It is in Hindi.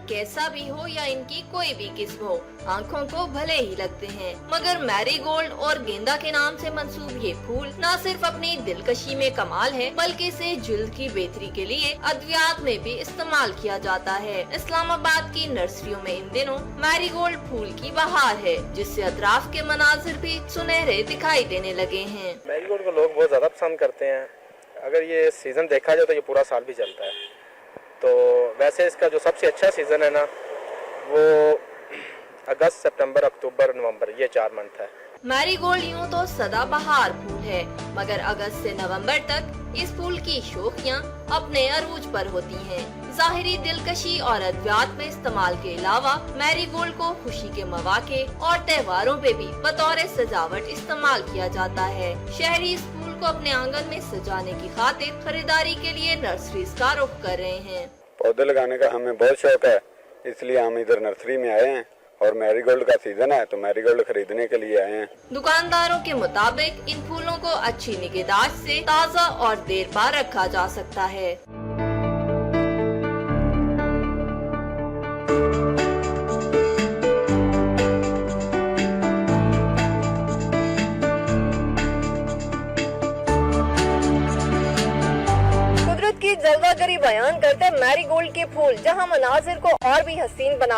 कैसा भी हो या इनकी कोई भी किस्म हो, आँखों को भले ही लगते हैं। मगर मैरीगोल्ड और गेंदा के नाम से मंसूब ये फूल न सिर्फ अपनी दिलकशी में कमाल है, बल्कि इसे जिल्द की बेहतरी के लिए अद्वियात में भी इस्तेमाल किया जाता है। इस्लामाबाद की नर्सरियों में इन दिनों मैरीगोल्ड फूल की बहार है, जिससे अतराफ के मनाजिर भी सुनहरे दिखाई देने लगे हैं। मैरीगोल्ड को लोग बहुत ज्यादा पसंद करते हैं। अगर ये सीजन देखा जाए तो ये पूरा साल भी चलता है। तो वैसे इसका जो सबसे अच्छा सीजन है ना, वो अगस्त, सितंबर, अक्टूबर, नवंबर, ये 4 मंथ है। मैरीगोल्ड यूँ तो सदाबहार फूल है, मगर अगस्त से नवंबर तक इस फूल की शोखियाँ अपने अरूज पर होती हैं। ज़ाहिरी दिलकशी और अद्वियात में इस्तेमाल के अलावा मैरीगोल्ड को खुशी के मौके और त्योहारों पे भी बतौर सजावट इस्तेमाल किया जाता है। शहरी इस फूल को अपने आंगन में सजाने की खातिर खरीदारी के लिए नर्सरीज का रुख कर रहे हैं। पौधे लगाने का हमें बहुत शौक है, इसलिए हम इधर नर्सरी में आए हैं और मैरीगोल्ड का सीजन है तो मैरीगोल्ड खरीदने के लिए आए हैं। दुकानदारों के मुताबिक इन फूलों को अच्छी निगहदाश्त से ताज़ा और देर पार रखा जा सकता है। कुदरत की जलवागरी बयान करते मैरीगोल्ड के फूल जहां मनाजिर को और भी हसीन बना